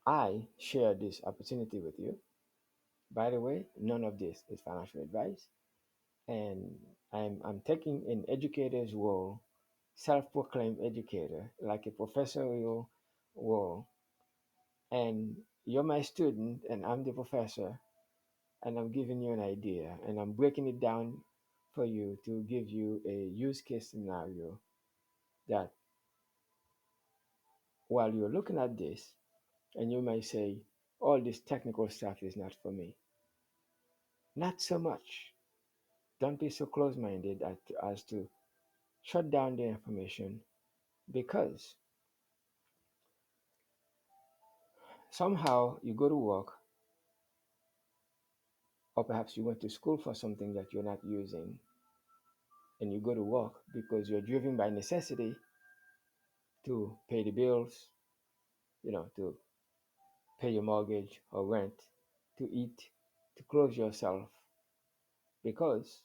I share this opportunity with you. By the way, none of this is financial advice, and I'm taking an educator's role, self-proclaimed educator, like a professorial role, and you're my student, and I'm the professor, and I'm giving you an idea, and I'm breaking it down for you to give you a use case scenario that while you're looking at this, and you may say, all this technical stuff is not for me. Not so much. Don't be so close minded as to shut down the information because somehow you go to work, or perhaps you went to school for something that you're not using, and you go to work because you're driven by necessity to pay the bills, to pay your mortgage or rent, to eat, to clothe yourself, because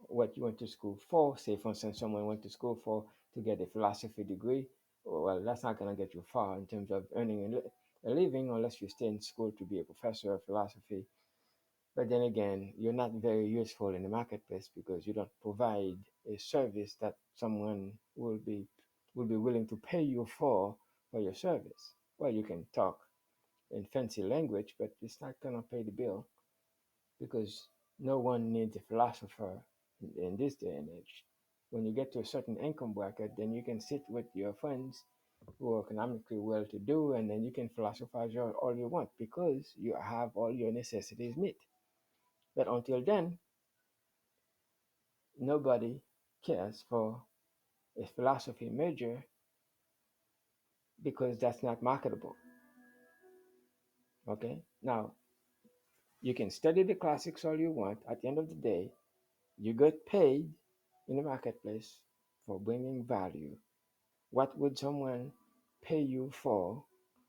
what you went to school for, say for instance, someone went to school for to get a philosophy degree, well, that's not going to get you far in terms of earning a living unless you stay in school to be a professor of philosophy. But then again, you're not very useful in the marketplace because you don't provide a service that someone will be willing to pay you for your service. Well, you can talk in fancy language, but it's not gonna pay the bill because no one needs a philosopher in this day and age. When you get to a certain income bracket, then you can sit with your friends who are economically well to do, and then you can philosophize all you want because you have all your necessities met. But until then, nobody cares for a philosophy major because that's not marketable. Okay? Now, you can study the classics all you want. At the end of the day, you get paid in the marketplace for bringing value. What would someone pay you for?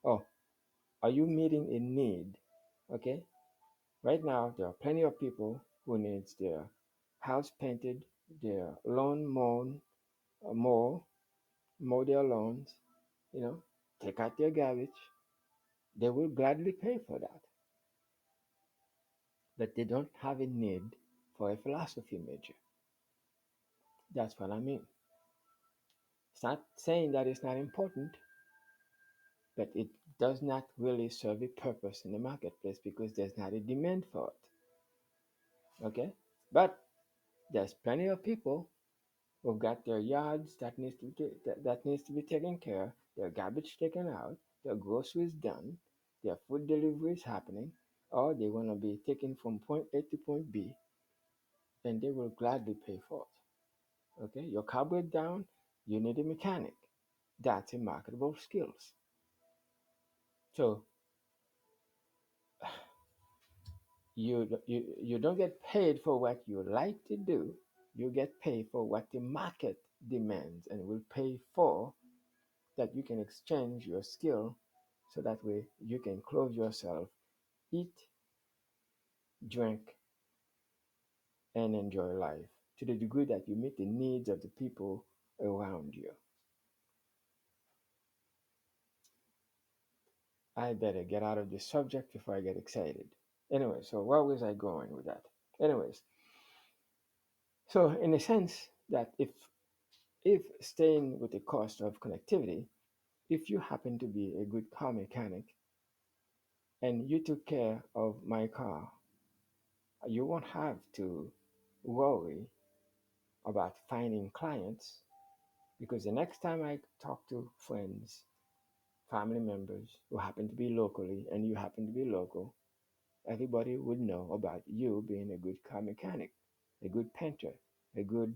Oh, are you meeting a need? Okay? Right now, there are plenty of people who needs their house painted, their lawn mown, mow, mow their lawns, you know, take out their garbage. They will gladly pay for that, but they don't have a need for a philosophy major. That's what I mean. It's not saying that it's not important, but it does not really serve a purpose in the marketplace because there's not a demand for it. Okay? But there's plenty of people who've got their yards that needs to be taken care of, their garbage taken out, their groceries done, their food deliveries happening, or they want to be taken from point A to point B, then they will gladly pay for it. Okay, your car breaks down, you need a mechanic. That's a marketable skills. So you don't get paid for what you like to do. You get paid for what the market demands and will pay for, that you can exchange your skill so that way you can clothe yourself, eat, drink, and enjoy life to the degree that you meet the needs of the people around you. I better get out of this subject before I get excited. Anyway, so where was I going with that? Anyways, so in a sense that if staying with the cost of connectivity, if you happen to be a good car mechanic and you took care of my car, you won't have to worry about finding clients because the next time I talk to friends, family members who happen to be locally and you happen to be local, everybody would know about you being a good car mechanic, a good painter, a good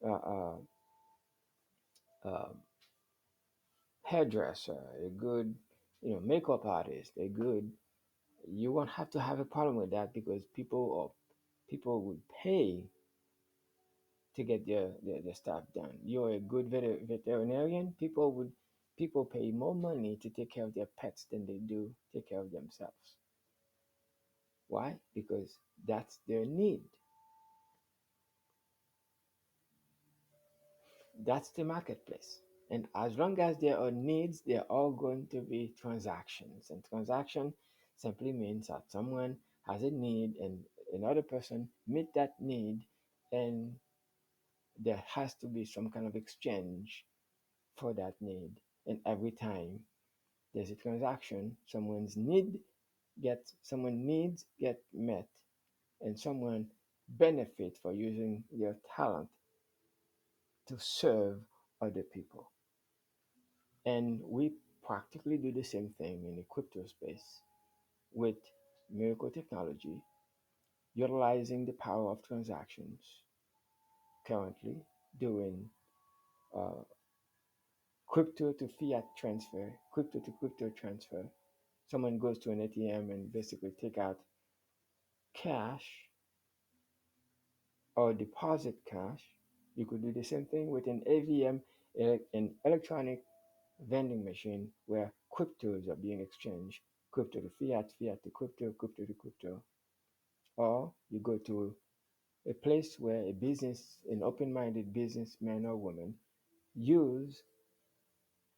uh, uh, uh, hairdresser, a good makeup artist, a good. You won't have to have a problem with that because people would pay to get their stuff done. You're a good veterinarian. People pay more money to take care of their pets than they do take care of themselves. Why? Because that's their need. That's the marketplace. And as long as there are needs, there are going to be transactions. And transaction simply means that someone has a need and another person meet that need, and there has to be some kind of exchange for that need. And every time there's a transaction, someone needs get met, and someone benefit for using their talent to serve other people. And we practically do the same thing in the crypto space with miracle technology, utilizing the power of transactions, currently doing uh, crypto to fiat transfer, crypto to crypto transfer. Someone goes to an ATM and basically take out cash or deposit cash. You could do the same thing with an AVM, an electronic vending machine where cryptos are being exchanged, crypto to fiat, fiat to crypto, crypto to crypto. Or you go to a place where an open-minded businessman or woman use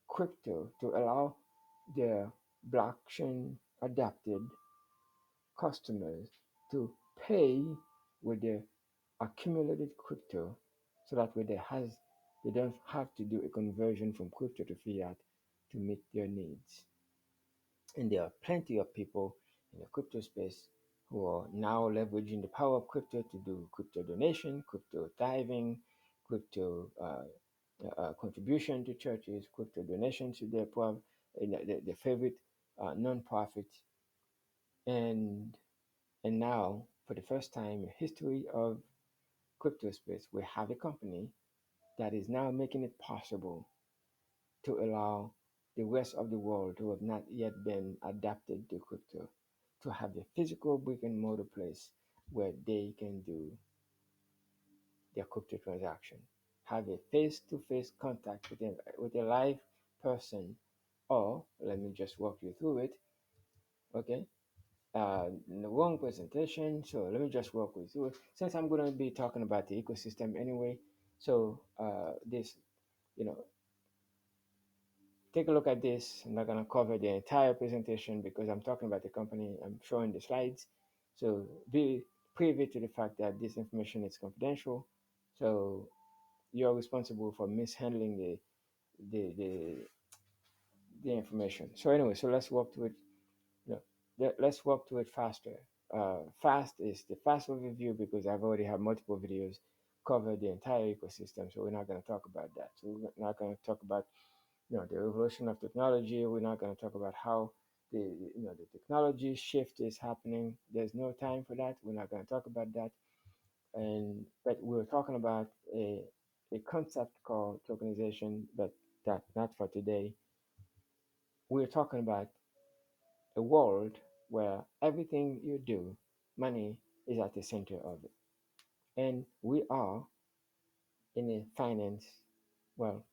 crypto to allow their blockchain adapted customers to pay with their accumulated crypto, so that way they don't have to do a conversion from crypto to fiat to meet their needs. And there are plenty of people in the crypto space who are now leveraging the power of crypto to do crypto donation, crypto tithing, crypto contribution to churches, crypto donations to their favorite non-profits. And now, for the first time in history of crypto space, we have a company that is now making it possible to allow the rest of the world who have not yet been adapted to crypto to have a physical brick and mortar place where they can do their crypto transaction, have a face to face contact with a live person. Or let me just walk you through it. Okay. The wrong presentation, so let me just walk you through it. Since I'm going to be talking about the ecosystem anyway, so this, you know, take a look at this. I'm not going to cover the entire presentation because I'm talking about the company. I'm showing the slides. So be privy to the fact that this information is confidential. So you're responsible for mishandling the, the, the information. So anyway, so let's walk through it. Let's walk through it faster. Fast is the fast overview because I've already had multiple videos cover the entire ecosystem. So we're not going to talk about that. So we're not going to talk about the evolution of technology. We're not going to talk about how the technology shift is happening. There's no time for that. We're not going to talk about that. And but we're talking about a concept called tokenization, but that not for today. We're talking about a world where everything you do, money is at the center of it. And we are in a finance, well,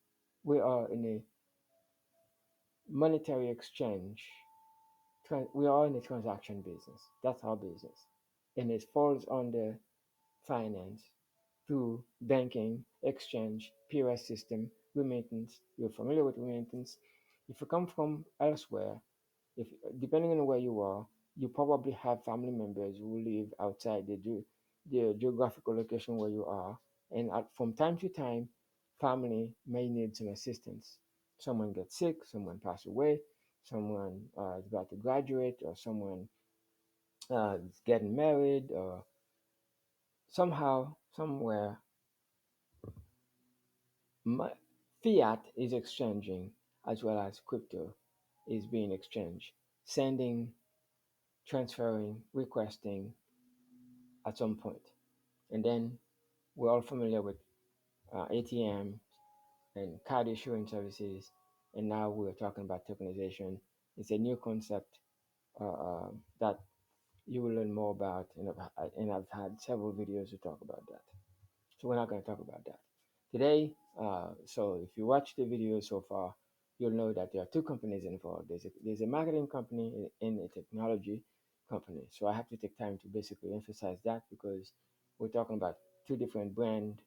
we are in a monetary exchange. We are in a transaction business. That's our business. And it falls under finance through banking, exchange, POS system, remittance. You're familiar with remittance. If you come from elsewhere, if depending on where you are, you probably have family members who live outside the geographical location where you are, and from time to time, family may need some assistance. Someone gets sick, someone passes away, someone is about to graduate, or someone is getting married, or somehow, somewhere, ma- fiat is exchanging as well as crypto is being exchanged, sending, transferring, requesting at some point. And then we're all familiar with ATM and card issuing services. And now we're talking about tokenization. It's a new concept that you will learn more about. And I've had several videos to talk about that. So we're not going to talk about that today. So if you watch the video so far, you'll know that there are two companies involved. There's a marketing company and a technology company. So I have to take time to basically emphasize that because we're talking about two different brands,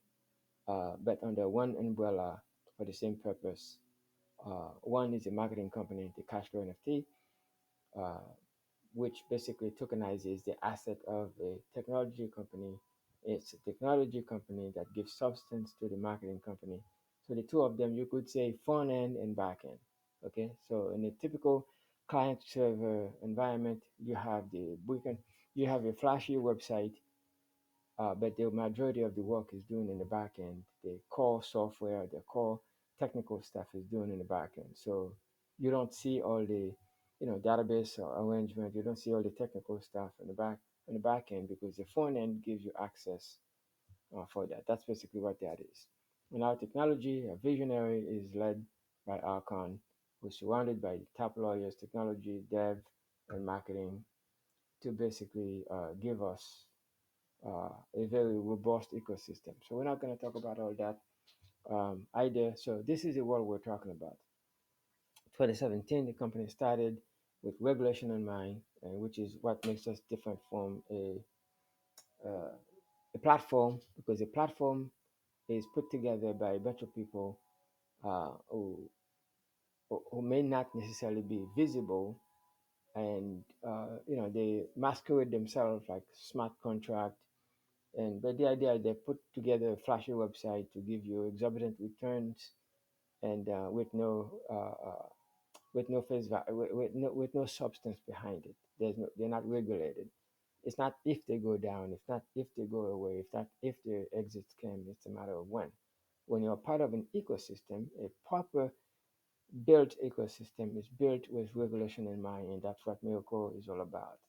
but under one umbrella for the same purpose. One is a marketing company, the Cashflow NFT, uh, which basically tokenizes the asset of a technology company. It's a technology company that gives substance to the marketing company. So the two of them, you could say front end and back end. Okay, so in a typical client server environment, you have a flashy website, but the majority of the work is doing in the back end. The core software, the core technical stuff is doing in the back end. So you don't see all the, database or arrangement. You don't see all the technical stuff in the back end because the front end gives you access for that. That's basically what that is. In our technology, a visionary is led by Archon, who's surrounded by top lawyers, technology, dev, and marketing to basically give us a very robust ecosystem. So we're not going to talk about all that either. So this is the world we're talking about. 2017, the company started with regulation in mind, which is what makes us different from uh, a platform, because a platform is put together by a bunch of people who may not necessarily be visible, and they masquerade themselves like smart contract. And but the idea is they put together a flashy website to give you exorbitant returns, and with no face value, with no substance behind it. They're not regulated. It's not if they go down. It's not if they go away. It's not if their exits came. It's a matter of when. When you're part of an ecosystem, a proper built ecosystem is built with regulation in mind, and that's what Miracle is all about.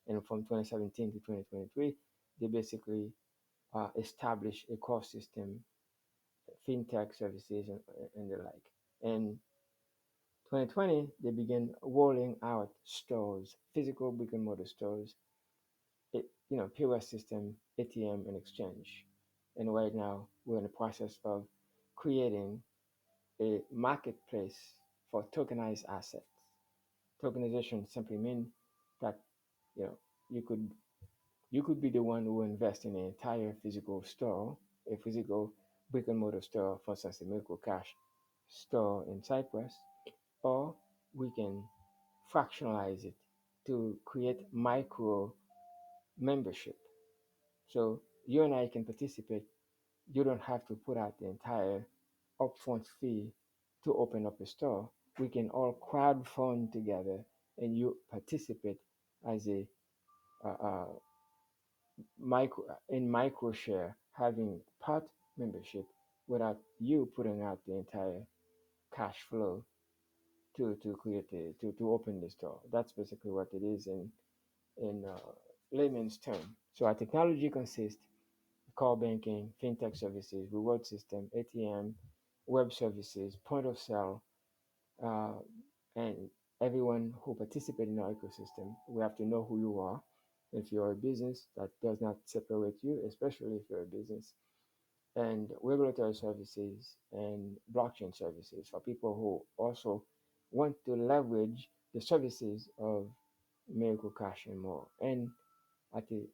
And from 2017 to 2023, they basically establish a core system, fintech services, and the like. And 2020, they began rolling out stores, physical brick and mortar stores, POS system, ATM, and exchange. And right now, we're in the process of creating a marketplace for tokenized assets. Tokenization simply means that you know you could you could be the one who invest in an entire physical store, a physical brick and mortar store, for instance, a Miracle Cash store in Cyprus, or we can fractionalize it to create micro membership. So you and I can participate. You don't have to put out the entire upfront fee to open up a store. We can all crowdfund together, and you participate as a micro share, having part membership without you putting out the entire cash flow to create to open the store. That's basically what it is in layman's term. So our technology consists core banking, fintech services, reward system, ATM, web services, point of sale, uh, and everyone who participates in our ecosystem. We have to know who you are. If you're a business, that does not separate you, especially if you're a business, and regulatory services and blockchain services for people who also want to leverage the services of Miracle Cash and more. And at the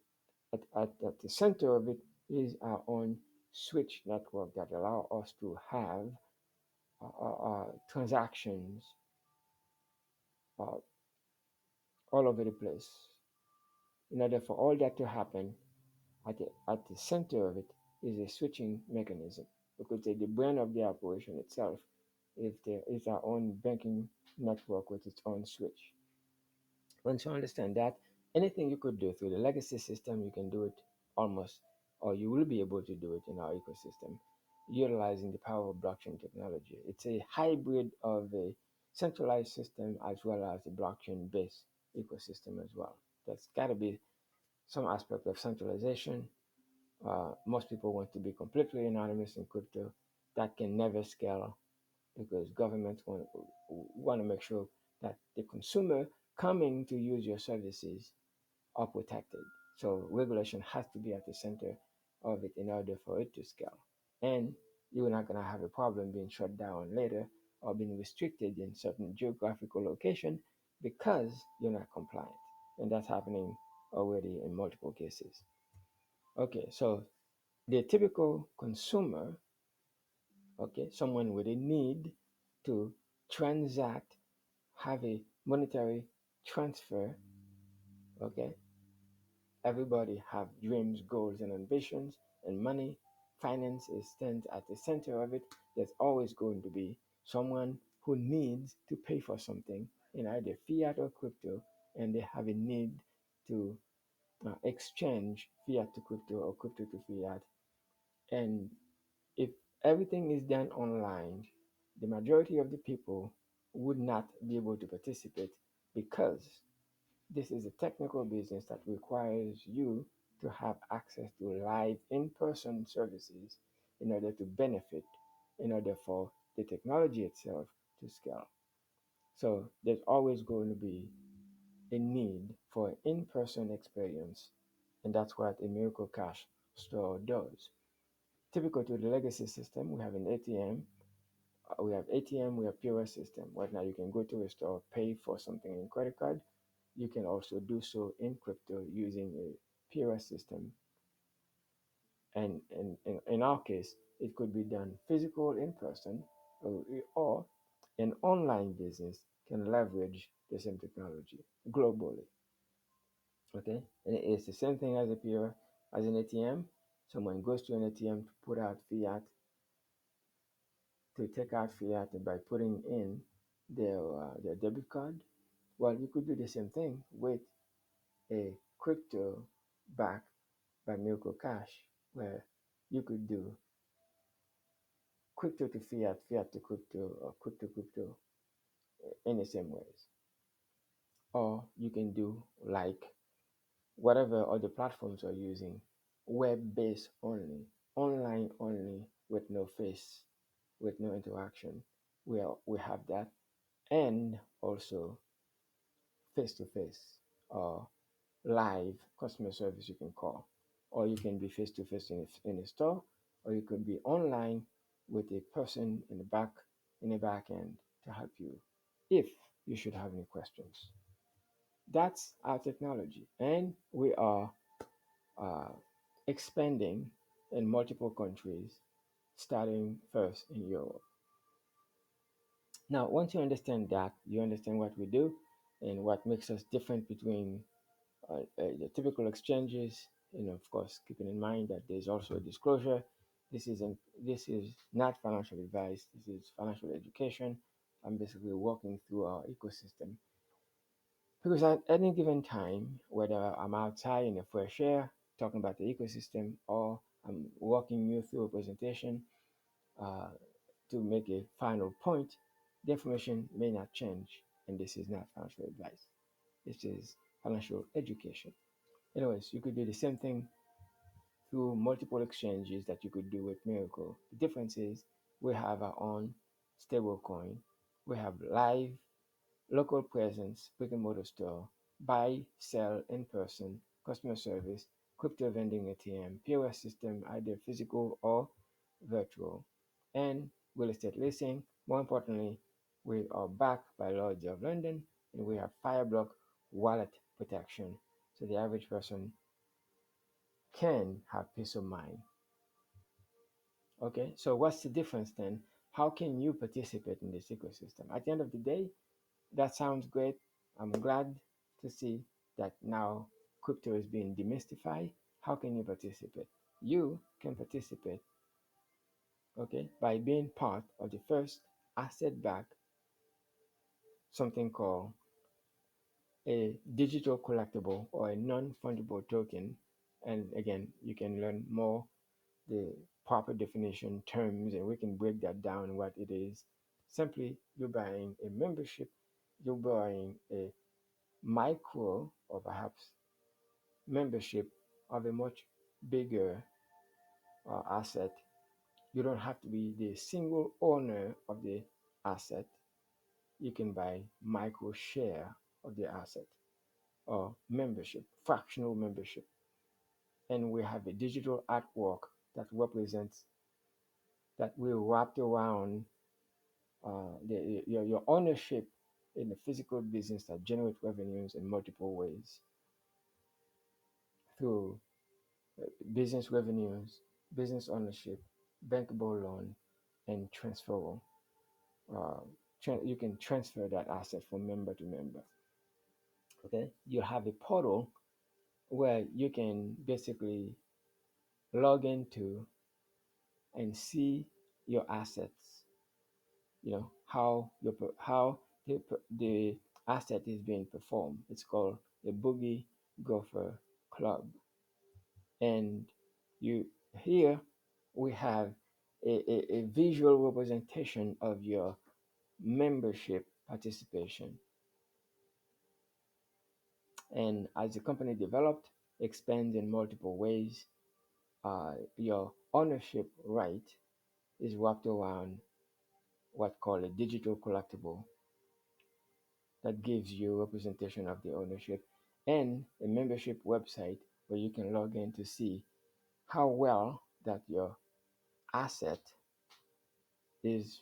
at the center of it is our own switch network that allow us to have transactions uh, all over the place. In order for all that to happen, at the center of it is a switching mechanism, because the brain of the operation itself is our own banking network with its own switch. Once you understand that, anything you could do through the legacy system, you can do it almost, or you will be able to do it in our ecosystem, utilizing the power of blockchain technology. It's a hybrid of a centralized system as well as a blockchain based ecosystem as well. That's got to be some aspect of centralization. Most people want to be completely anonymous in crypto. That can never scale because governments want to make sure that the consumer coming to use your services are protected. So regulation has to be at the center of it in order for it to scale. And you're not going to have a problem being shut down later or being restricted in certain geographical location because you're not compliant. And that's happening already in multiple cases. Okay, so the typical consumer Okay, someone with a need to transact, have a monetary transfer. Okay, everybody have dreams, goals, and ambitions, and money, finance is stands at the center of it. There's always going to be someone who needs to pay for something in either fiat or crypto, and they have a need to exchange fiat to crypto or crypto to fiat. And if everything is done online, the majority of the people would not be able to participate because this is a technical business that requires you to have access to live in person services in order to benefit, in order for the technology itself to scale. So there's always going to be a need for an in person experience, and that's what a Miracle Cash store does. Typical to the legacy system, we have an ATM. We have POS system. Right now, you can go to a store, pay for something in credit card. You can also do so in crypto using a POS system. And in our case, it could be done physical in person, or an online business can leverage the same technology globally. Okay, and it's the same thing as a POS, as an ATM. Someone goes to an ATM to put out fiat, to take out fiat by putting in their debit card. Well, you could do the same thing with a crypto backed by Miracle Cash, where you could do crypto to fiat, fiat to crypto, or crypto crypto in the same ways. Or you can do like whatever other platforms are using, web based only, online only, with no face, with no interaction. We have that, and also face to face or live customer service you can call, or you can be face to face in a store, or you could be online with a person in the back end to help you if you should have any questions. That's our technology, and we are uh, expanding in multiple countries, starting first in Europe. Now, once you understand that, you understand what we do and what makes us different between the typical exchanges, and of course, keeping in mind that there's also a disclosure. This is not financial advice. This is financial education. I'm basically walking through our ecosystem because at any given time, whether I'm outside in the fresh air talking about the ecosystem, or I'm walking you through a presentation uh, to make a final point, the information may not change, and this is not financial advice. This is financial education. Anyways, you could do the same thing through multiple exchanges that you could do with Miracle. The difference is we have our own stable coin, we have live local presence, brick and mortar store, buy, sell in person, customer service, crypto vending ATM, POS system, either physical or virtual, and real estate leasing. More importantly, we are backed by Lloyd's of London, and we have Fireblock wallet protection. So the average person can have peace of mind. Okay, so what's the difference then? How can you participate in this ecosystem? At the end of the day, that sounds great. I'm glad to see that now crypto is being demystified. How can you participate? You can participate, okay, by being part of the first asset back, something called a digital collectible or a non-fungible token. And again, you can learn more the proper definition terms, and we can break that down what it is. Simply, you're buying a membership, you're buying a micro or perhaps membership of a much bigger asset. You don't have to be the single owner of the asset. You can buy micro share of the asset or membership, fractional membership. And we have a digital artwork that represents, that we wrapped around your ownership in the physical business that generate revenues in multiple ways through business revenues, business ownership, bankable loan, and transferable. Uh, you can transfer that asset from member to member. Okay, you have a portal where you can basically log into and see your assets. You know how the asset is being performed. It's called the Boogie Gopher Club, and you here we have a visual representation of your membership participation. And as the company developed, expands in multiple ways, your ownership right is wrapped around what called a digital collectible that gives you representation of the ownership, and a membership website where you can log in to see how well that your asset is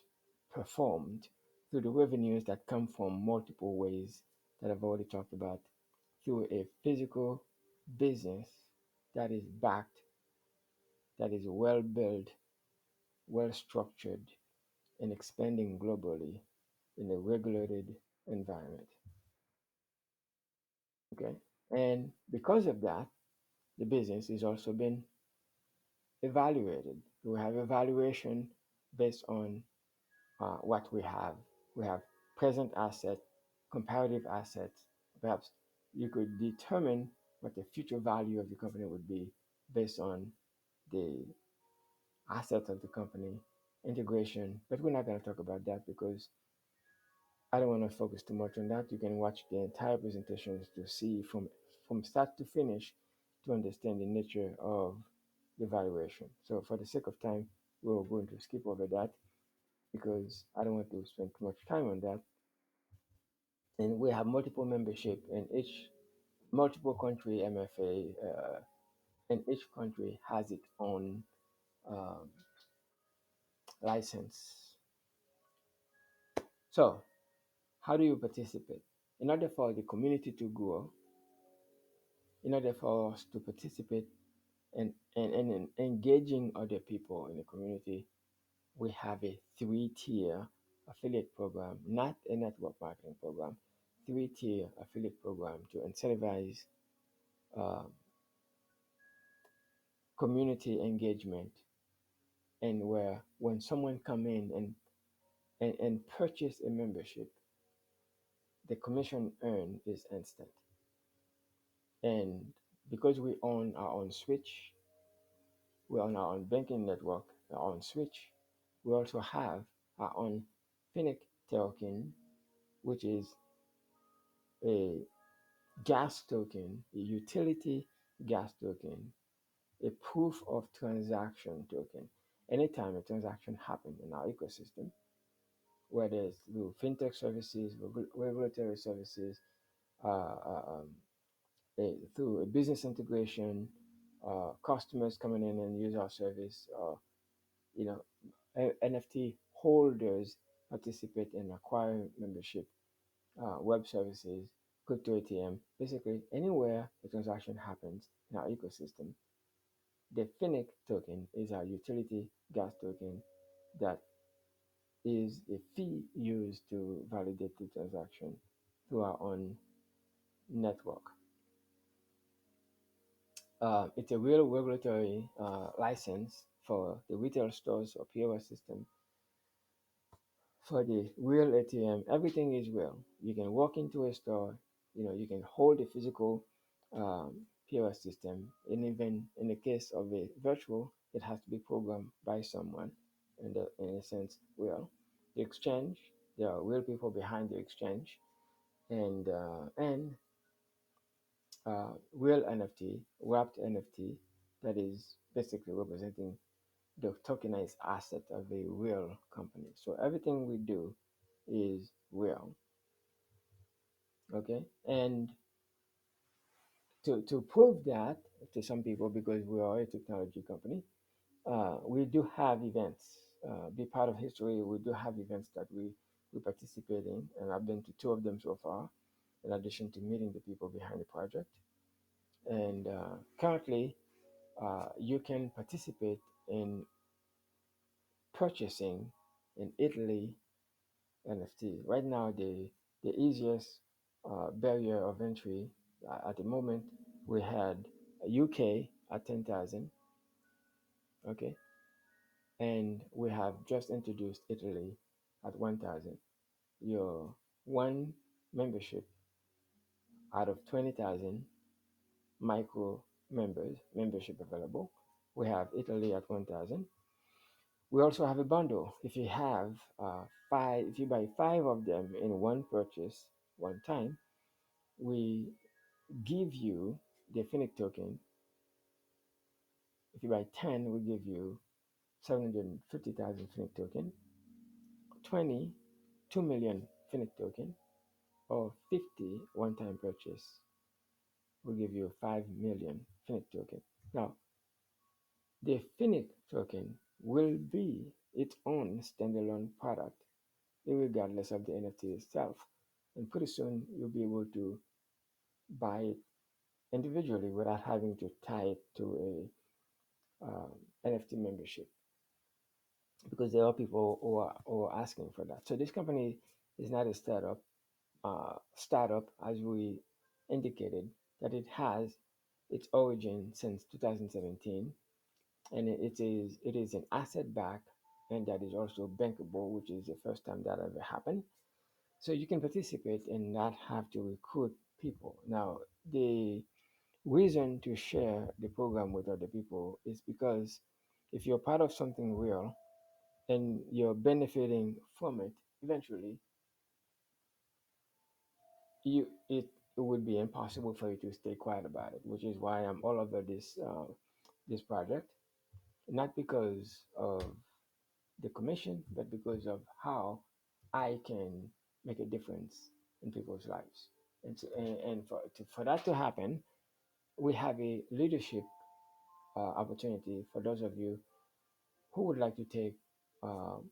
performed through the revenues that come from multiple ways that I've already talked about, through a physical business that is backed, that is well built, well structured, and expanding globally in a regulated environment. Okay. And because of that, the business is also been evaluated. We have evaluation based on what we have. We have present asset, comparative assets. Perhaps you could determine what the future value of the company would be based on the assets of the company, integration. But we're not going to talk about that because I don't want to focus too much on that. You can watch the entire presentations to see from start to finish to understand the nature of the valuation. So for the sake of time, we're going to skip over that because I don't want to spend too much time on that. And we have multiple membership in each multiple country MFA, and each country has its own um, license. So how do you participate? In order for the community to grow, in order for us to participate and in engaging other people in the community, we have a three-tier affiliate program, not a network marketing program, three-tier affiliate program to incentivize uh, community engagement, and where when someone come in and purchase a membership, the commission earned is instant. And because we own our own switch, we own our own banking network, our own switch, we also have our own Finnic token, which is a gas token, a utility gas token, a proof of transaction token. Anytime a transaction happens in our ecosystem, whether it's through fintech services, regulatory services, uh, uh, um, through a business integration, customers coming in and use our service, you know, NFT holders participate in acquiring membership, web services, crypto ATM, basically anywhere a transaction happens in our ecosystem. The Finnic token is our utility gas token that is a fee used to validate the transaction through our own network. It's a real regulatory license for the retail stores or POS system. For the real ATM, everything is real. You can walk into a store, you can hold a physical POS system, and even in the case of a virtual, it has to be programmed by someone. In a sense, well, the exchange, there are real people behind the exchange, and real NFT, wrapped NFT, that is basically representing the tokenized asset of a real company. So everything we do is real. Okay. And to prove that to some people, because we are a technology company, we do have events. Be part of history, we do have events that we participate in, and I've been to two of them so far, in addition to meeting the people behind the project. And currently, you can participate in purchasing in Italy NFT. Right now, the easiest barrier of entry at the moment, we had UK at 10,000, okay, and we have just introduced Italy at 1,000. Your one membership out of 20,000 micro membership available. We have Italy at 1,000. We also have a bundle. If you have if you buy five of them in one purchase, one time, we give you the Finnic token. If you buy 10, we give you 750,000 Finnic token, 20, 2 million Finnic token, or 50 one-time purchase, we give you 5 million Finnic token. Now, the Finnic token will be its own standalone product, regardless of the NFT itself. And pretty soon, you'll be able to buy it individually without having to tie it to a NFT membership, because there are people who are asking for that. So this company is not a startup, as we indicated, that it has its origin since 2017, and it is an asset back, and that is also bankable, which is the first time that ever happened. So you can participate and not have to recruit people. Now, the reason to share the program with other people is because if you're part of something real and you're benefiting from it, eventually it would be impossible for you to stay quiet about it, which is why I'm all over this project, not because of the commission, but because of how I can make a difference in people's lives. And for that to happen, we have a leadership opportunity for those of you who would like to take um,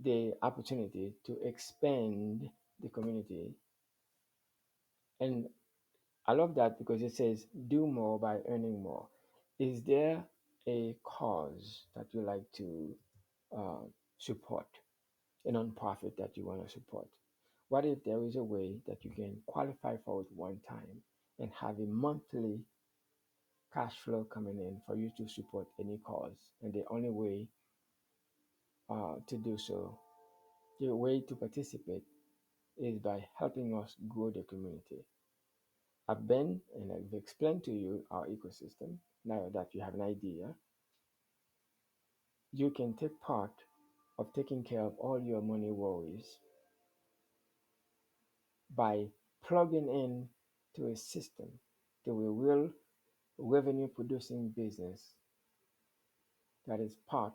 the opportunity to expand the community. And I love that because it says do more by earning more. Is there a cause that you like to uh, support, a nonprofit that you want to support? What if there is a way that you can qualify for it one time and have a monthly cash flow coming in for you to support any cause? And the only way to do so, the way to participate, is by helping us grow the community. I've been and I've explained to you our ecosystem. Now that you have an idea, you can take part of taking care of all your money worries by plugging in to a system, to a real revenue producing business that is part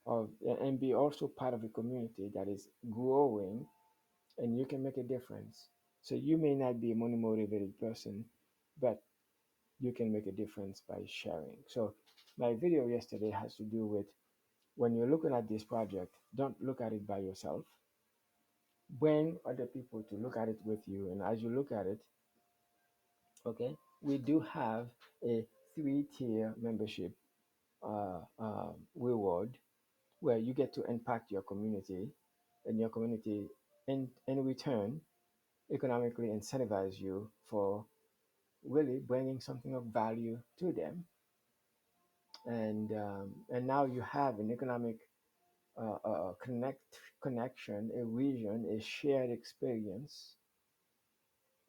of, and be also part of a community that is growing, and you can make a difference. So you may not be a money motivated person, but you can make a difference by sharing. So my video yesterday has to do with, when you're looking at this project, don't look at it by yourself. Bring other people to look at it with you. And as you look at it, okay, we do have a three-tier membership reward where you get to impact your community, and your community in return economically incentivize you for really bringing something of value to them. And now you have an economic connection, a vision, a shared experience.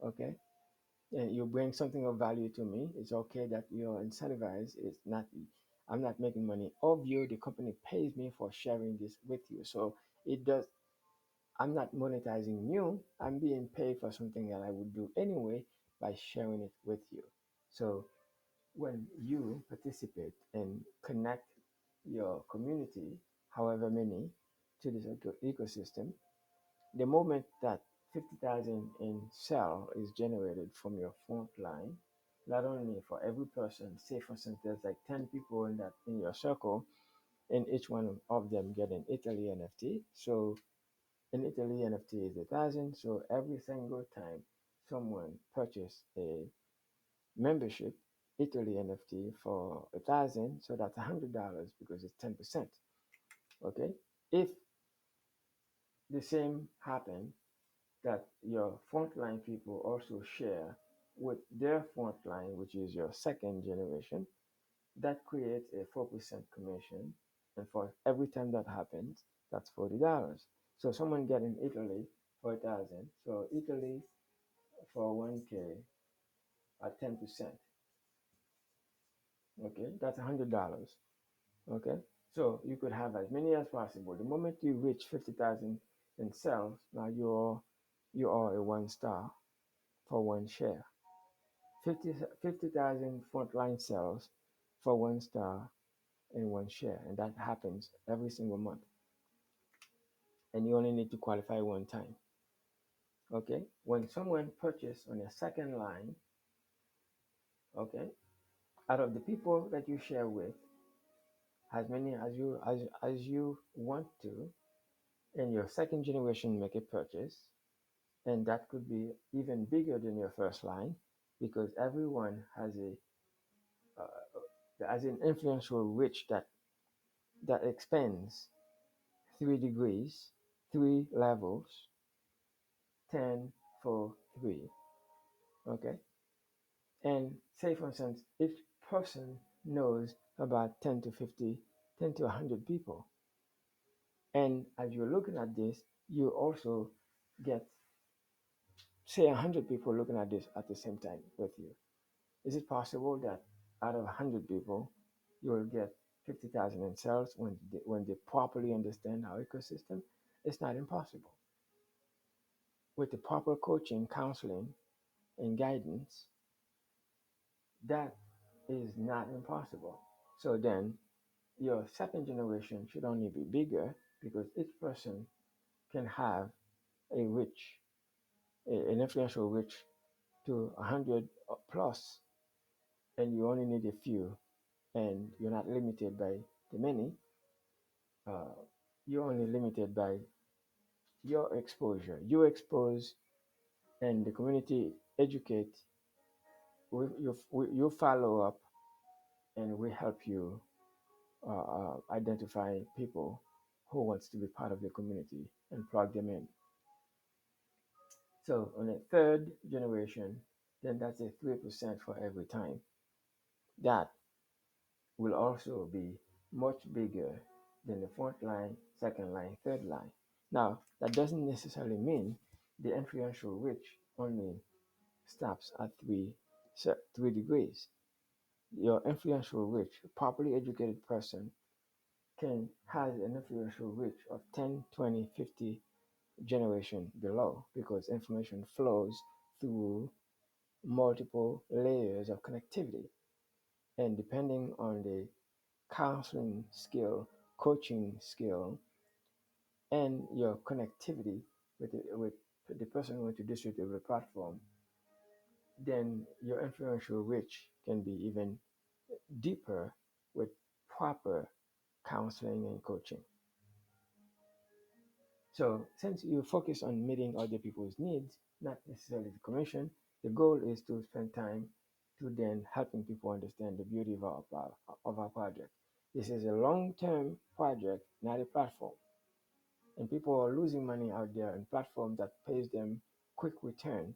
Okay, and you bring something of value to me. It's okay that you're incentivized. It's not, I'm not making money of you. The company pays me for sharing this with you. So it does. I'm not monetizing you. I'm being paid for something that I would do anyway by sharing it with you. So when you participate and connect your community, however many, to this ecosystem, the moment that 50,000 in sell is generated from your front line, not only for every person, say for instance there's like 10 people in that in your circle, and each one of them get an Italy NFT. So an Italy NFT is 1,000. So every single time someone purchase a membership, Italy NFT for 1,000, so that's $100 because it's 10%. Okay, if the same happen that your frontline people also share with their frontline, which is your second generation, that creates a 4% commission. And for every time that happens, that's $40. So someone get in Italy for 1,000. So Italy for 1K at 10%. Okay, that's $100. Okay, so you could have as many as possible. The moment you reach 50,000 in sales, now you are a one star for one share. 50,000 frontline sales for one star and one share, and that happens every single month. And you only need to qualify one time. Okay, when someone purchases on a second line, okay, out of the people that you share with, as many as you want to, and your second generation make a purchase, and that could be even bigger than your first line because everyone has an influential reach that expands 3 degrees, 3 levels, 10 for 3. Okay, and say for instance, each person knows about 10 to 50, 10 to 100 people, and as you're looking at this, you also get say 100 people looking at this at the same time with you. Is it possible that out of 100 people, you will get 50,000 in sales when they properly understand our ecosystem? It's not impossible. With the proper coaching, counseling, and guidance, that is not impossible. So then, your second generation should only be bigger because each person can have a reach, an influential reach to 100 plus, and you only need a few, and you're not limited by the many. uh, you're only limited by your exposure. You expose and the community educate. You follow up and we help you identify people who wants to be part of the community and plug them in. So on a third generation, then that's a 3% for every time. That will also be much bigger than the fourth line, second line, third line. Now, that doesn't necessarily mean the influential reach only stops at 3 degrees. Your influential reach, a properly educated person, can has an influential reach of 10, 20, 50 generation below because information flows through multiple layers of connectivity. And depending on the counseling skill, coaching skill, and your connectivity with the person who to distribute the platform, then your influential reach can be even deeper with proper counseling and coaching. So, since you focus on meeting other people's needs, not necessarily the commission, the goal is to spend time to then helping people understand the beauty of our project. This is a long-term project, not a platform. And people are losing money out there in platforms that pays them quick return.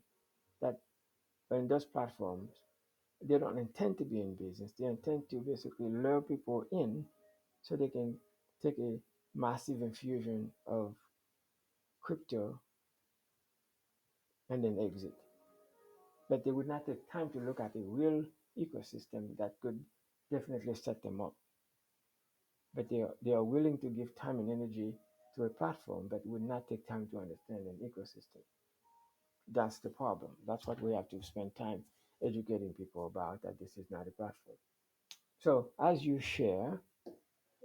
That in those platforms, they don't intend to be in business. They intend to basically lure people in so they can take a massive infusion of crypto and then exit. But they would not take time to look at a real ecosystem that could definitely set them up. But they are willing to give time and energy to a platform, but would not take time to understand an ecosystem. That's the problem. That's what we have to spend time educating people about that this is not a platform. So as you share,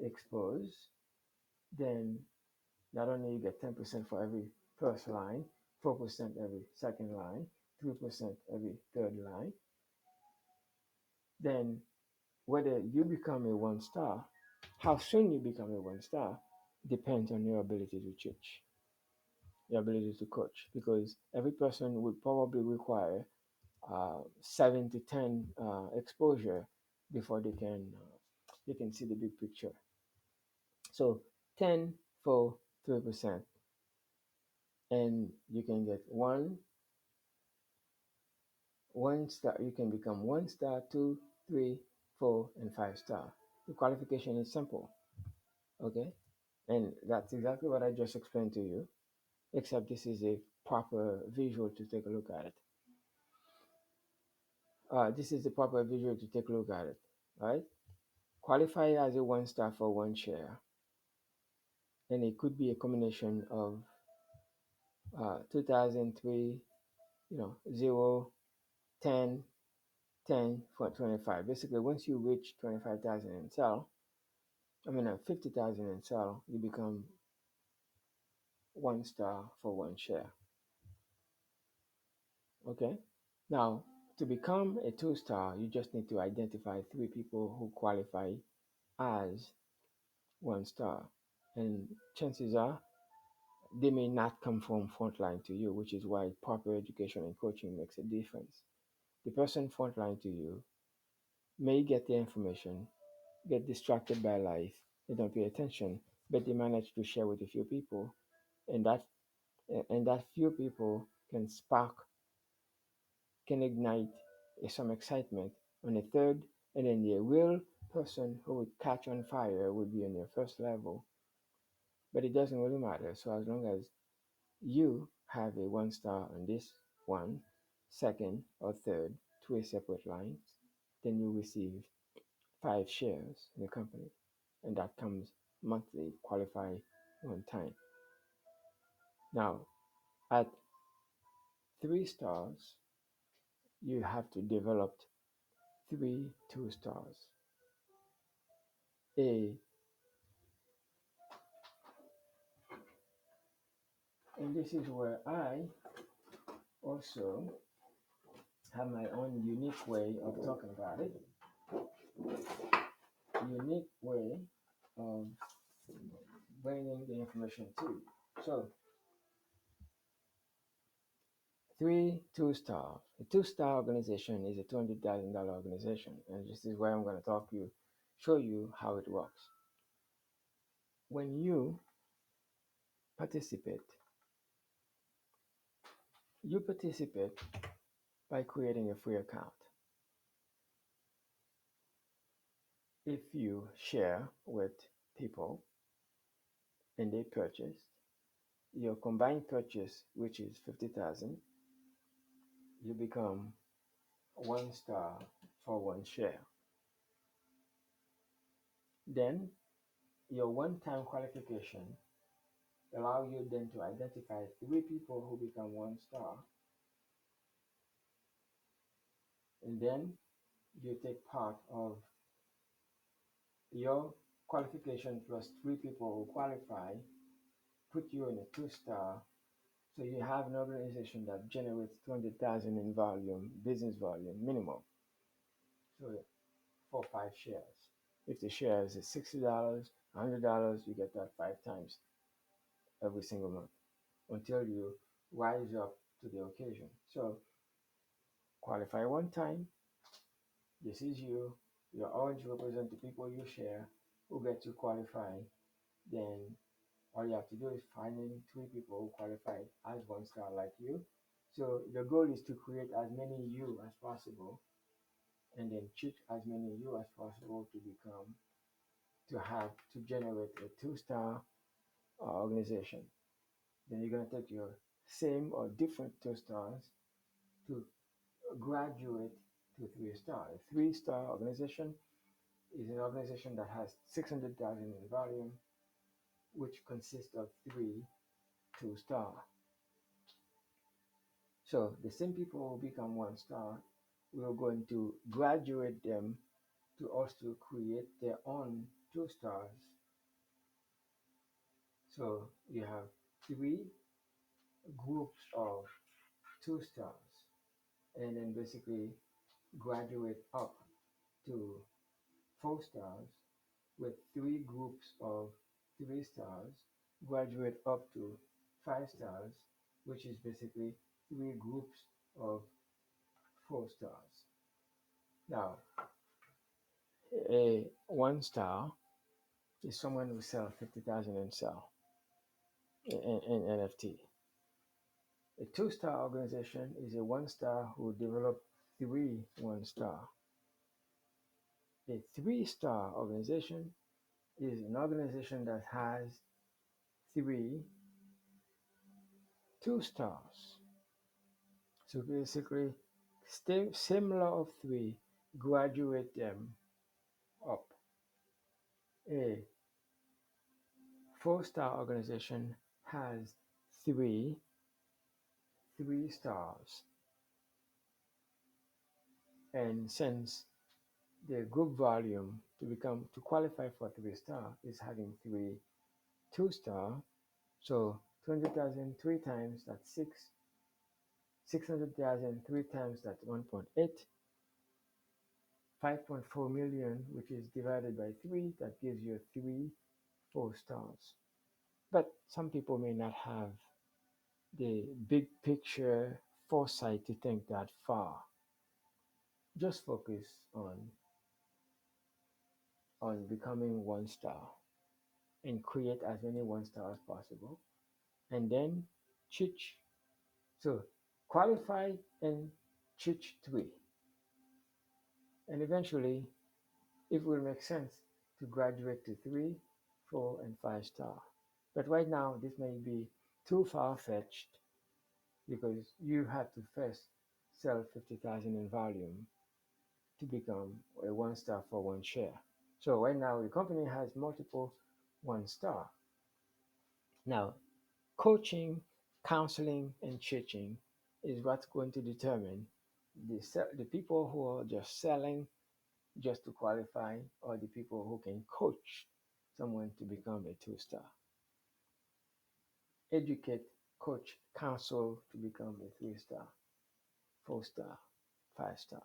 expose, then not only you get 10% for every first line, 4% every second line, 3% every third line, then whether you become a one star, how soon you become a one star depends on your ability to teach, your ability to coach, because every person would probably require 7 to 10 exposure before they can see the big picture. So 10 for 3%, and you can get one star. You can become 1 star, two, three, 4, and 5 star. The qualification is simple, okay? And that's exactly what I just explained to you, except this is a proper visual to take a look at it. This is the proper visual to take a look at it, right? Qualify as a 1 star for one share, and it could be a combination of 2003, 0, 10, 10 for 25. Basically, once you reach 25,000 and sell, 50,000 and sell, you become 1 star for one share. Okay? Now, to become a 2 star, you just need to identify three people who qualify as 1 star. And chances are they may not come from frontline to you, which is why proper education and coaching makes a difference. The person frontline to you may get the information, get distracted by life, they don't pay attention, but they manage to share with a few people, and that few people can ignite some excitement on a third, and then the real person who would catch on fire would be on your first level. But it doesn't really matter. So as long as you have a 1 star on this one, second or third, two separate lines, then you receive 5 shares in the company, and that comes monthly, qualify one time. Now, at 3 stars, you have to develop three 2 stars. A And this is where I also have my own unique way of talking about it, unique way of bringing the information to you. So, three 2 stars. A 2 star organization is a $200,000 organization, and this is where I'm going to show you how it works. When you participate, you participate by creating a free account. If you share with people and they purchase, your combined purchase, which is 50,000, you become 1 star for one share. Then your one-time qualification allow you then to identify three people who become 1 star, and then you take part of your qualification plus three people who qualify, put you in a 2 star. So you have an organization that generates 200,000 in volume, business volume minimum. So for 5 shares. If the shares is $60, $100, you get that 5 times every single month until you rise up to the occasion. So qualify one time. This is you. Your orange represent the people you share who get to qualify. Then all you have to do is finding three people who qualify as 1 star like you. So the goal is to create as many you as possible, and then cheat as many you as possible to generate a 2 star organization. Then you're going to take your same or different 2 stars to graduate to 3 star. A 3 star organization is an organization that has 600,000 in volume, which consists of three 2 star. So the same people who become 1 star, we're going to graduate them to also create their own 2 stars. So you have three groups of 2 stars, and then basically graduate up to 4 stars with three groups of 3 stars, graduate up to 5 stars, which is basically three groups of 4 stars. Now, a 1 star is someone who sells 50,000 and sell in NFT. A 2 star organization is a 1 star who develop three 1 star. A 3 star organization is an organization that has three 2 stars. So basically, similar of three, graduate them up. A 4 star organization has three 3 stars, and since the group volume to qualify for 3 star is having three 2 star, so 200,000 three times that's 600,000 three times that's 1.8, 5.4 million, which is divided by three, that gives you three 4 stars. But some people may not have the big picture foresight to think that far. Just focus on becoming 1 star and create as many 1 star as possible, and then teach. So qualify and teach three, and eventually it will make sense to graduate to 3, 4, and 5 star. But right now, this may be too far fetched because you have to first sell 50,000 in volume to become a 1 star for one share. So right now, the company has multiple 1 star. Now, coaching, counseling, and teaching is what's going to determine the people who are just selling just to qualify, or the people who can coach someone to become a 2 star. Educate, coach, counsel to become a 3 star, 4 star, 5 star.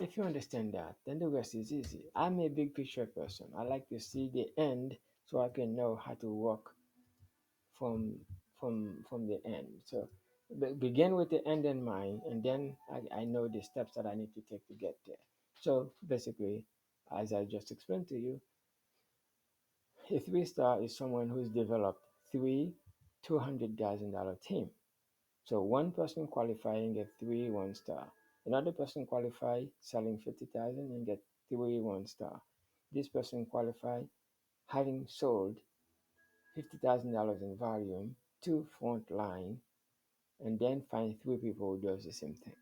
If you understand that, then the rest is easy. I'm a big picture person. I like to see the end so I can know how to work from from the end. So begin with the end in mind, and then I know the steps that I need to take to get there. So basically, as I just explained to you, a 3 star is someone who's developed three $200,000 team. So one person qualifying get three 1 star. Another person qualify selling 50,000 and get three 1 star. This person qualify having sold $50,000 in volume to Frontline, and then find three people who does the same thing.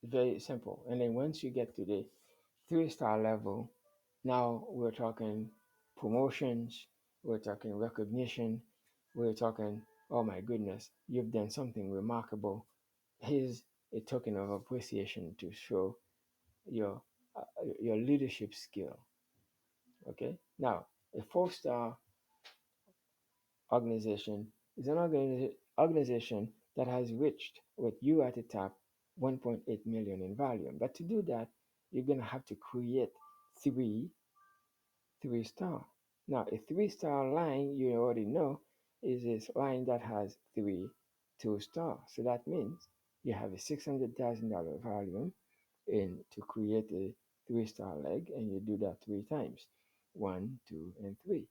Very simple. And then once you get to the 3 star level, now we're talking promotions, we're talking recognition, we're talking, oh my goodness, you've done something remarkable. Here's a token of appreciation to show your uh, your leadership skill. Okay. Now, a 4 star organization is an organization that has reached with you at the top 1.8 million in volume. But to do that, you're gonna have to create three 3 star. Now, a 3 star line, you already know, is this line that has three 2 stars. So that means you have a $600,000 volume in to create a 3 star leg, and you do that three times, one, two, and three.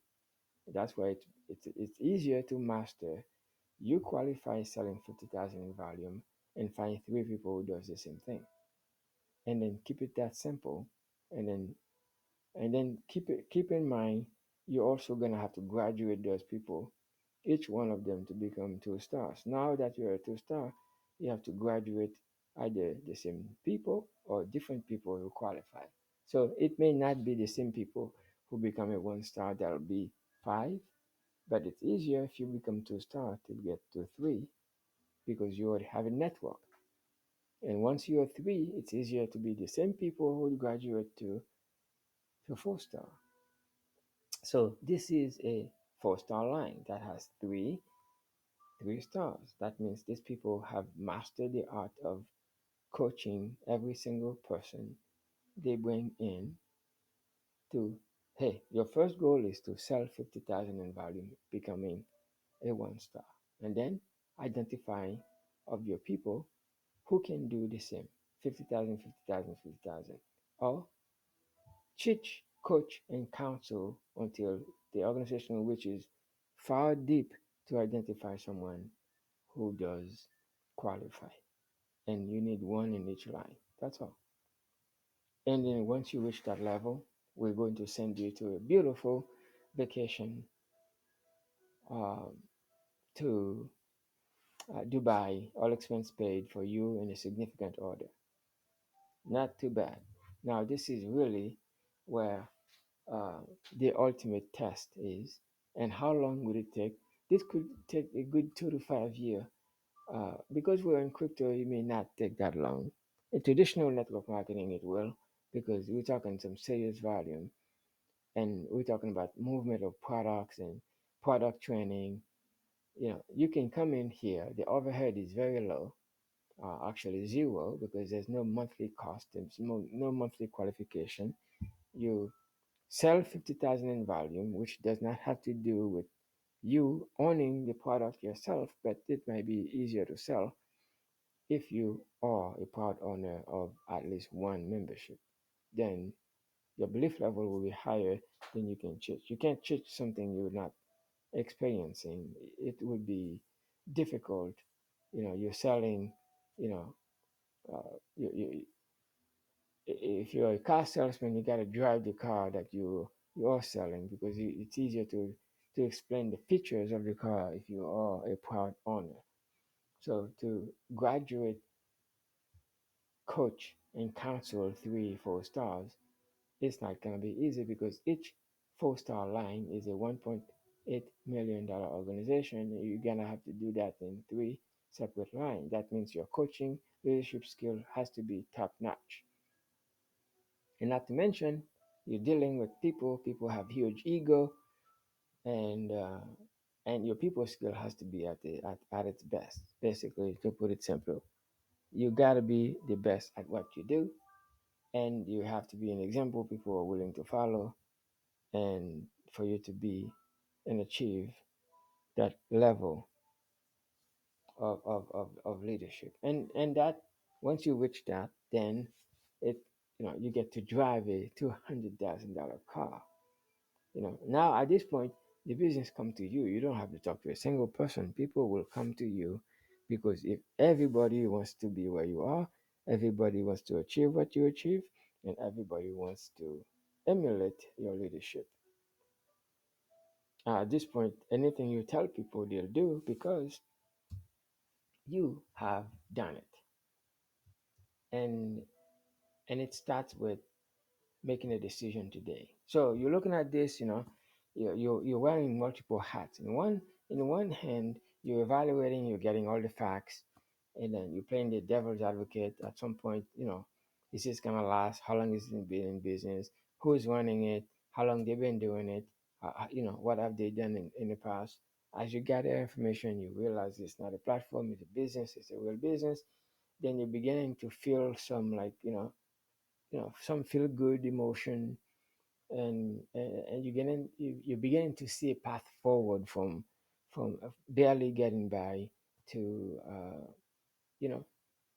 That's why it's easier to master. You qualify selling 50,000 in volume and find three people who does the same thing, and then keep it that simple, and then keep in mind you're also gonna have to graduate those people, each one of them to become 2 stars. Now that you're a 2 star, you have to graduate either the same people or different people who qualify. So it may not be the same people who become a 1 star, that'll be five, but it's easier if you become 2 star to get to three because you already have a network. And once you're three, it's easier to be the same people who graduate to 4 star. So this is a 4 star line that has three stars. That means these people have mastered the art of coaching every single person they bring in to, hey, your first goal is to sell 50,000 in volume, becoming a 1 star. And then identifying of your people who can do the same 50,000, 50,000, 50,000, or teach, coach, and counsel until the organization reaches far deep to identify someone who does qualify. And you need one in each line. That's all. And then once you reach that level, we're going to send you to a beautiful vacation um, to Dubai, all expense paid for you in a significant order. Not too bad. Now, this is really where uh, the ultimate test is. And how long would it take? This could take a good 2 to 5 years. Because we're in crypto, it may not take that long. In traditional network marketing, it will, because we're talking some serious volume, and we're talking about movement of products and product training. You can come in here. The overhead is very low, actually zero, because there's no monthly cost, there's no monthly qualification. You sell 50,000 in volume, which does not have to do with you owning the product yourself, but it might be easier to sell if you are a part owner of at least one membership. Then your belief level will be higher than you can change. You can't change something you're not experiencing. It would be difficult. You're selling, you know, if you're a car salesman, you got to drive the car that you are selling, because it's easier to explain the features of the car if you are a proud owner. So to graduate, coach, and counsel 3 4 stars, it's not going to be easy, because each 4-star line is a $1.8 million organization. You're going to have to do that in 3 separate lines. That means your coaching leadership skill has to be top notch. And not to mention, you're dealing with people. People have huge ego, and your people skill has to be at its best. Basically, to put it simple, you gotta be the best at what you do, and you have to be an example people are willing to follow, and for you to be and achieve that level of leadership. And that, once you reach that, then it you get to drive a $200,000 car. Now at this point, the business come to you. You don't have to talk to a single person. People will come to you, because if everybody wants to be where you are, everybody wants to achieve what you achieve, and everybody wants to emulate your leadership. At this point, anything you tell people, they'll do, because you have done it. And it starts with making a decision today. So you're looking at this, you're wearing multiple hats. In one hand, you're evaluating, you're getting all the facts, and then you're playing the devil's advocate. At some point, is this gonna last? How long is it been in business? Who's running it? How long they've been doing it? What have they done in the past? As you gather information, you realize it's not a platform, it's a business, it's a real business. Then you're beginning to feel some, like, some feel good emotion, and you're beginning to see a path forward from barely getting by to you know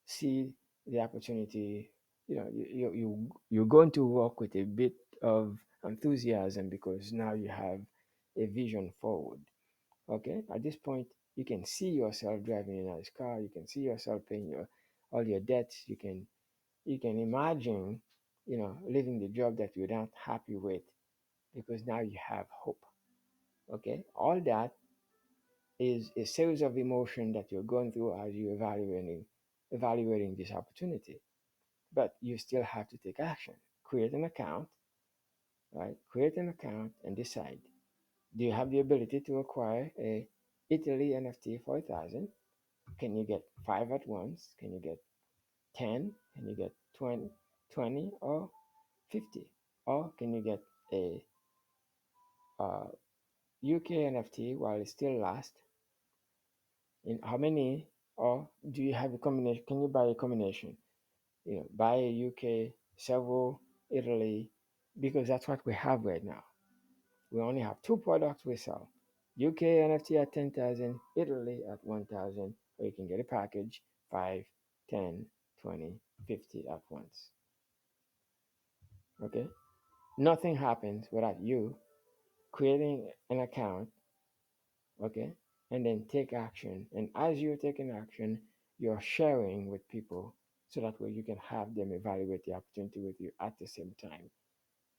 see the opportunity. You're going to work with a bit of enthusiasm, because now you have a vision forward. Okay, at this point, you can see yourself driving a nice car, you can see yourself paying all your debts, you can imagine, leaving the job that you're not happy with, because now you have hope. Okay, all that is a series of emotion that you're going through as you're evaluating this opportunity. But you still have to take action. Create an account, right? Create an account and decide: do you have the ability to acquire a Italy NFT for 1,000? Can you get five at once? Can you get 10? Can you get 20 or 50? Or can you get a UK NFT while it still lasts? In how many? Or do you have a combination? Can you buy a combination? Buy a UK, several Italy, because that's what we have right now. We only have two products we sell: UK NFT at 10,000, Italy at 1,000, or you can get a package 5, 10, 20, 50 at once. Okay? Nothing happens without you creating an account, okay? And then take action. And as you're taking action, you're sharing with people so that way you can have them evaluate the opportunity with you at the same time.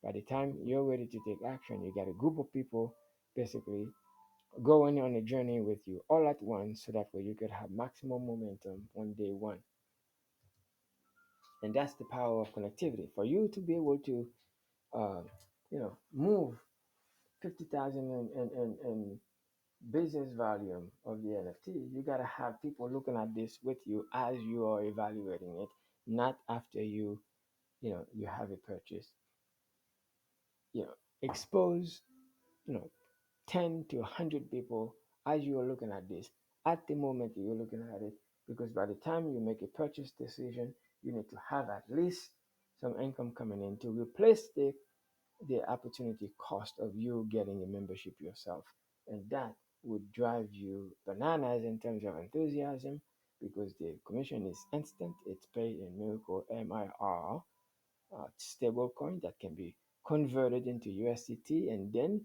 By the time you're ready to take action, you got a group of people basically going on a journey with you all at once so that way you could have maximum momentum on day one. And that's the power of connectivity. For you to be able to, uh, move 50,000 in business volume of the NFT, you got to have people looking at this with you as you are evaluating it, not after you have a purchase. Expose, you know, 10 to 100 people as you are looking at this at the moment you're looking at it, because by the time you make a purchase decision you need to have at least some income coming in to replace the opportunity cost of you getting a membership yourself, and that would drive you bananas in terms of enthusiasm, because the commission is instant. It's paid in Miracle MIR, stable coin that can be converted into USDT, and then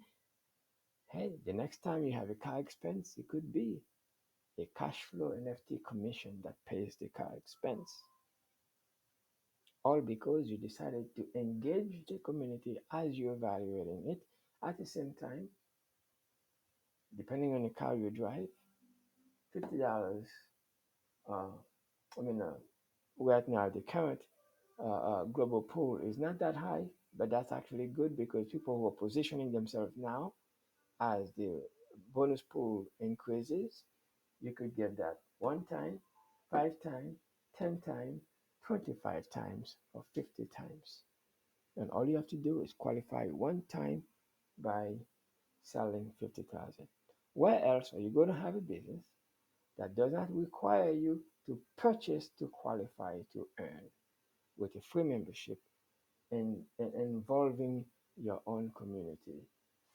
hey, the next time you have a car expense, it could be a cash flow NFT commission that pays the car expense. All because you decided to engage the community as you're evaluating it. At the same time, depending on the car you drive, $50. Uh, I mean, right now the current global pool is not that high, but that's actually good because people who are positioning themselves now as the bonus pool increases, you could get that one time, 5 times, 10 times, 25 times, or 50 times. And all you have to do is qualify one time by selling 50,000. Where else are you going to have a business that does not require you to purchase to qualify to earn with a free membership and involving your own community?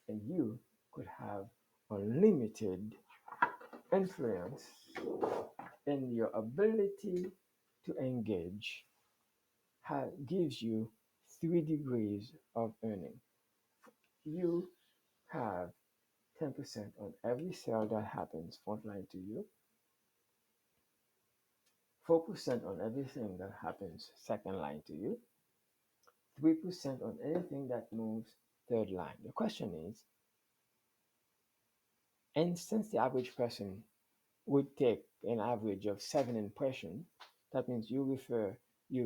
And you could have unlimited influence in your ability to engage gives you 3 degrees of earning. You have 10% on every sale that happens frontline to you, 4% on everything that happens second line to you, 3% on anything that moves third line. The question is, and since the average person would take an average of 7 impressions, that means you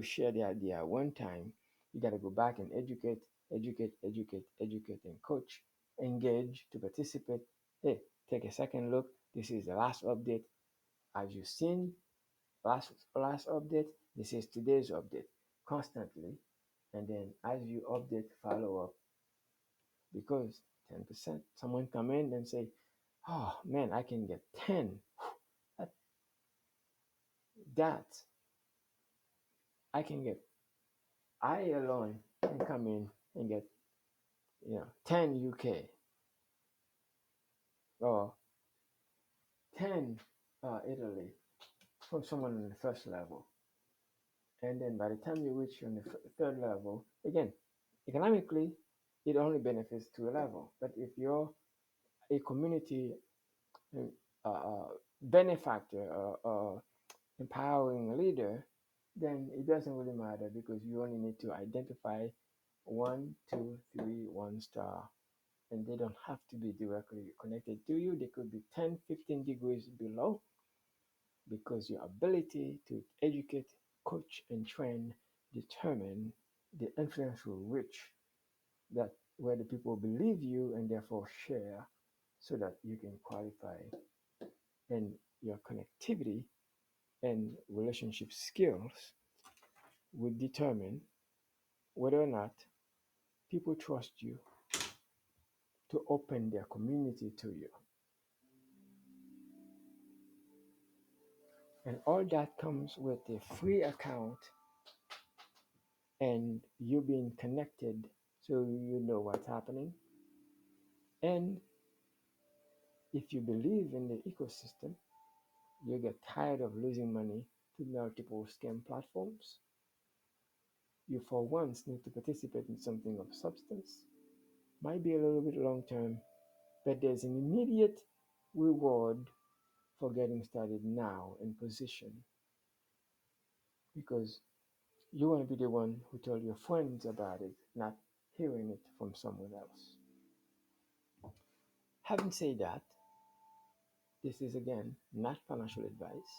share the idea one time, you got to go back and educate, and coach, engage to participate. Hey, take a second look. This is the last update. As you've seen, last update, this is today's update constantly. And then as you update, follow up, because 10%, someone come in and say, oh man, I can get 10. That, that I can get, I alone can come in and get, 10 UK or 10 Italy from someone on the first level. And then by the time you reach on the third level, again, economically, it only benefits to a level. But if you're a community uh, uh, benefactor or empowering leader, then it doesn't really matter because you only need to identify one, two, three, one star, and they don't have to be directly connected to you. They could be 10, 15 degrees below, because your ability to educate, coach, and train determine the influential reach that where the people believe you and therefore share so that you can qualify, and your connectivity and relationship skills would determine whether or not people trust you to open their community to you. And all that comes with a free account and you being connected so you know what's happening. And If you believe in the ecosystem, you get tired of losing money to multiple scam platforms, you for once need to participate in something of substance. Might be a little bit long term, but there's an immediate reward for getting started now in position because you want to be the one who told your friends about it, not hearing it from someone else. Having said that, this is again not financial advice.